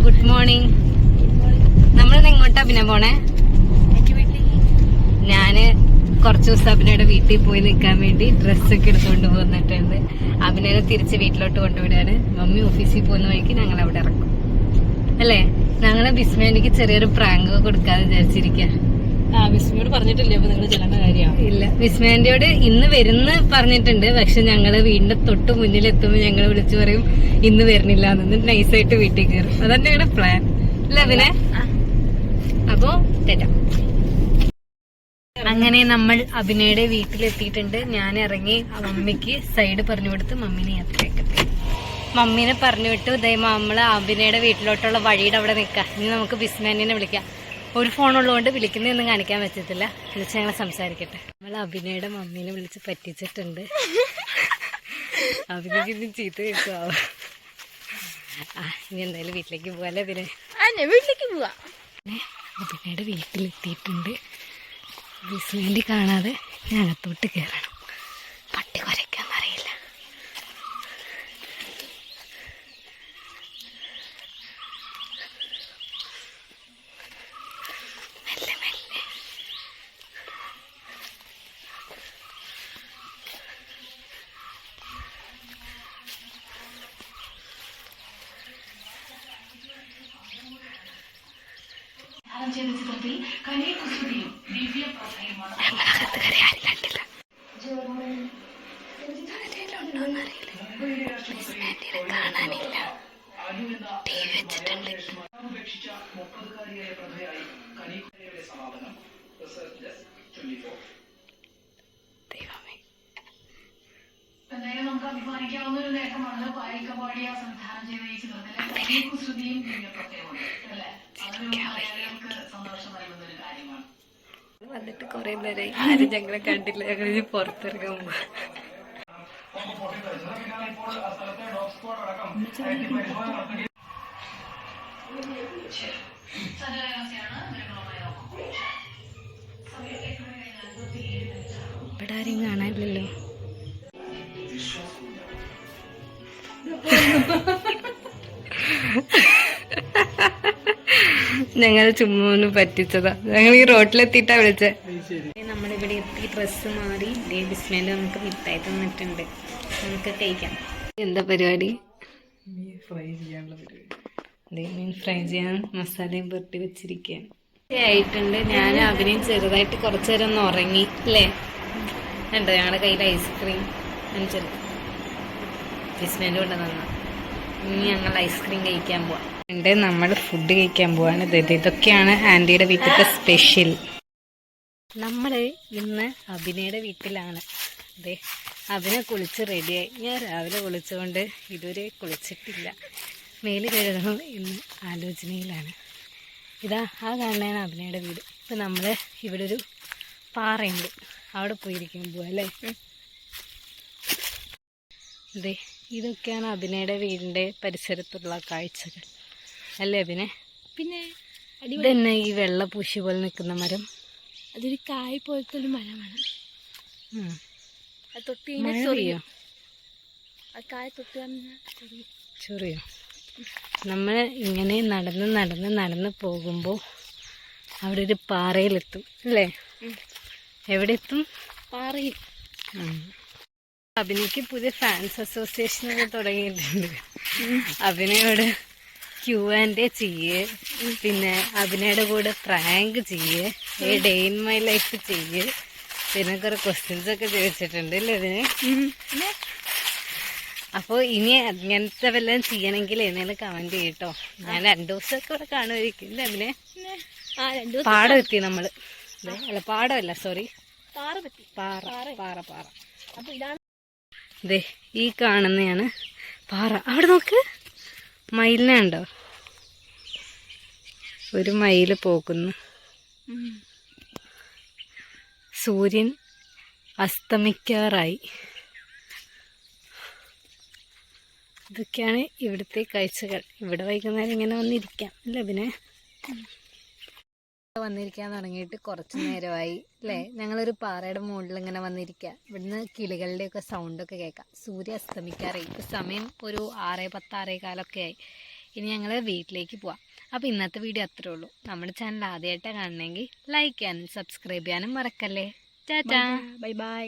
Good morning. നമ്മളിന്ന് എങ്ങോട്ടാ പിന്നെ പോണേ? ഞാന് കുറച്ചു ദിവസം അഭിനയുടെ വീട്ടിൽ പോയി നിൽക്കാൻ വേണ്ടി ഡ്രസ്സൊക്കെ എടുത്തുകൊണ്ട് പോന്നിട്ടുണ്ട്. അഭിനയെ തിരിച്ച് വീട്ടിലോട്ട് കൊണ്ടുവിടാണ്. മമ്മി ഓഫീസിൽ പോകുന്ന വഴിക്ക് ഞങ്ങൾ അവിടെ ഇറക്കും അല്ലേ? ഞങ്ങളെ ബിസ്മേനിക്ക് ചെറിയൊരു പ്രാങ്ക് കൊടുക്കാന്ന് വിചാരിച്ചിരിക്കുക. വിസ്മയോട് പറഞ്ഞിട്ടില്ലേ അപ്പൊ നിങ്ങൾ ചെല്ലേണ്ട കാര്യമാണ്? ഇല്ല, വിസ്മേന്റെയോട് ഇന്ന് വരുന്ന പറഞ്ഞിട്ടുണ്ട്. പക്ഷെ ഞങ്ങള് വീടിന്റെ തൊട്ട് മുന്നിലെത്തുമ്പോ ഞങ്ങൾ വിളിച്ചു പറയും ഇന്ന് വരുന്നില്ല എന്ന്. നൈസായിട്ട് വീട്ടിൽ കയറും. അതന്നെ ഞങ്ങളുടെ പ്ലാൻ അല്ലേ അഭിനെ? അപ്പോ തെറ്റാം. അങ്ങനെ നമ്മൾ അഭിനയുടെ വീട്ടിലെത്തിയിട്ടുണ്ട്. ഞാൻ ഇറങ്ങി മമ്മിക്ക് സൈഡ് പറഞ്ഞു കൊടുത്ത് മമ്മീനെ യാത്രയാക്കട്ടെ. മമ്മീനെ പറഞ്ഞു വിട്ടു. ഇതേമാ നമ്മള് അഭിനയുടെ വീട്ടിലോട്ടുള്ള വഴിയുടെ അവിടെ നിൽക്കാം. ഇനി നമുക്ക് ബിസ്മാനിനെ വിളിക്കാം. ഒരു ഫോണുള്ളതുകൊണ്ട് വിളിക്കുന്നതൊന്നും കാണിക്കാൻ പറ്റത്തില്ല. വിളിച്ച് ഞങ്ങളെ സംസാരിക്കട്ടെ. നമ്മൾ അഭിനയുടെ മമ്മീനെ വിളിച്ച് പറ്റിച്ചിട്ടുണ്ട്. അഭിനയ്ക്ക് ഇനി ചീത്ത കേൾക്കുവാ. ഇനി എന്തായാലും വീട്ടിലേക്ക് പോകാല്ലേ അഭിനയ? വീട്ടിലേക്ക് പോവാ. അഭിനയുടെ വീട്ടിലെത്തിയിട്ടുണ്ട്. ബിസ്മാൻഡി കാണാതെ ഞാൻ അകത്തോട്ട് കയറണം. പട്ടി കുരയ്ക്കാന്നറിയില്ല. മെല്ലെ മെല്ലെ. ഞങ്ങളകത്ത് കയറി ആരും കണ്ടില്ല. കാണാനില്ല. ടി വി വെച്ചിട്ടുണ്ട്. ദൈവമേ, നമുക്ക് അഭിമാനിക്കാവുന്ന ഒരു നേട്ടമാണ് പായിക്കപാടിയ സംവിധാനം ചെയ്ത ഈ ചിത്രത്തിലെ കുസൃതിയും അല്ലേ? അതൊരു മലയാളികൾക്ക് സന്തോഷം നൽകുന്ന ഒരു കാര്യമാണ്. വന്നിട്ട് കുറെ നേരമായി ആരും ഞങ്ങളെ കണ്ടില്ല. ഞങ്ങൾ ഇനി പുറത്തിറങ്ങാൻ പോവാ. ഇവിടെ ആരും കാണാനില്ലല്ലോ. ഞങ്ങൾ ചുമ്മാ ഒന്ന് പറ്റിച്ചതാ. ഞങ്ങൾ ഈ റോട്ടിലെത്തിയിട്ടാ വിളിച്ചേ. നമ്മളിവിടെ എത്തി ഡ്രസ്സ് മാറി. ബിസ്മേന്റെ നമുക്ക് മിഠായി തന്നിട്ടുണ്ട്. നമുക്ക് കഴിക്കാം. എന്താ പരിപാടി? മീൻ ഫ്രൈ ചെയ്യാൻ മസാലയും പുരട്ടി വെച്ചിരിക്കുകയാണ്. ആയിട്ടുണ്ട്. ഞാൻ അഭിനയം ചെറുതായിട്ട് കുറച്ചു നേരം ഒന്ന് ഉറങ്ങി അല്ലേ? ഉണ്ടോ ഞങ്ങളുടെ കയ്യിൽ ഐസ്ക്രീം അനുസരിച്ച് ബിസ്മേന്റെ കൊണ്ട് തന്ന. ഇനി ഞങ്ങൾ ഐസ്ക്രീം കഴിക്കാൻ പോവാം. നമ്മൾ ഫുഡ് കഴിക്കാൻ പോവാണ്. ഇതൊക്കെയാണ് ആന്റിയുടെ വീട്ടിലത്തെ സ്പെഷ്യൽ. നമ്മള് ഇന്ന് അഭിനയുടെ വീട്ടിലാണ്. അതെ, അഭിനെ കുളിച്ച് റെഡിയായി. ഞാൻ രാവിലെ കുളിച്ചുകൊണ്ട് ഇതുവരെ കുളിച്ചിട്ടില്ല. മേല് കഴുകണം എന്ന് ആലോചനയിലാണ്. ഇതാ ആ കാണാനാണ് അഭിനയുടെ വീട്. ഇപ്പം നമ്മൾ ഇവിടെ ഒരു പാറയുണ്ട്, അവിടെ പോയിരിക്കാൻ പോവാ അല്ലേ? അതെ, ഇതൊക്കെയാണ് അഭിനയുടെ വീടിൻ്റെ പരിസരത്തുള്ള കാഴ്ചകൾ അല്ലേ അഭിനെ? പിന്നെ ഇതന്നെ ഈ വെള്ള പൂശി പോലെ നിൽക്കുന്ന മരം. അതൊരു കായ് പോലത്തെ ഒരു മരമാണ്. ചൊറിയോ? കായ തൊട്ട് ചൊറിയോ? നമ്മൾ ഇങ്ങനെ നടന്ന് നടന്ന് നടന്ന് പോകുമ്പോൾ അവിടെ ഒരു പാറയിലെത്തും അല്ലേ? എവിടെ എത്തും? പാറയിൽ. അഭിനയ്ക്ക് പുതിയ ഫാൻസ് അസോസിയേഷനൊക്കെ തുടങ്ങിയിട്ടുണ്ട്. അഭിനയോട് Q&A ചെയ്യേ, പിന്നെ അഭിനയുടെ കൂടെ പ്രാങ്ക് ചെയ്യേ, ഡേ ഇൻ മൈ ലൈഫ് ചെയ്യേ, പിന്നെ കുറെ ക്വസ്റ്റ്യൻസ് ഒക്കെ ചോദിച്ചിട്ടുണ്ട് അല്ലേ അതിന്? അപ്പോൾ ഇനി അങ്ങനത്തെ വല്ലതും ചെയ്യണമെങ്കിൽ എന്തെങ്കിലും കമന്റ് ചെയ്യട്ടോ. ഞാൻ 2 ദിവസമൊക്കെ ഇവിടെ കാണുമായിരിക്കും അല്ലേ അഭിനെ? പാടം എത്തി നമ്മള്. അല്ല പാടമല്ല, സോറി, പാറ. അപ്പൊ ഇതാണ് ദേ ഈ കാണുന്നതാണ് പാറ. അവിടെ നോക്ക്, മയിലിനെ ഉണ്ടോ? ഒരു മയില് പോകുന്നു. സൂര്യൻ അസ്തമിക്കാറായി. ഇതൊക്കെയാണ് ഇവിടുത്തെ കാഴ്ചകൾ. ഇവിടെ വൈകുന്നേരം ഇങ്ങനെ വന്നിരിക്കാം അല്ലേ പിന്നെ? വന്നിരിക്കാൻ തുടങ്ങിയിട്ട് കുറച്ച് നേരമായി അല്ലേ? ഞങ്ങളൊരു പാറയുടെ മുകളിൽ ഇങ്ങനെ വന്നിരിക്കുക. ഇവിടുന്ന് കിളികളുടെയൊക്കെ സൗണ്ടൊക്കെ കേൾക്കാം. സൂര്യ അസ്തമിക്കാറായി. ഇപ്പം സമയം ഒരു 6:10 6:15 ആയി. ഇനി ഞങ്ങൾ വീട്ടിലേക്ക് പോവാം. അപ്പോൾ ഇന്നത്തെ വീഡിയോ അത്രേ ഉള്ളൂ. നമ്മുടെ ചാനൽ ആദ്യമായിട്ടാണ് കാണണമെങ്കിൽ ലൈക്ക് ചെയ്യാനും സബ്സ്ക്രൈബ് ചെയ്യാനും മറക്കല്ലേ. ടാറ്റാ. Bye by.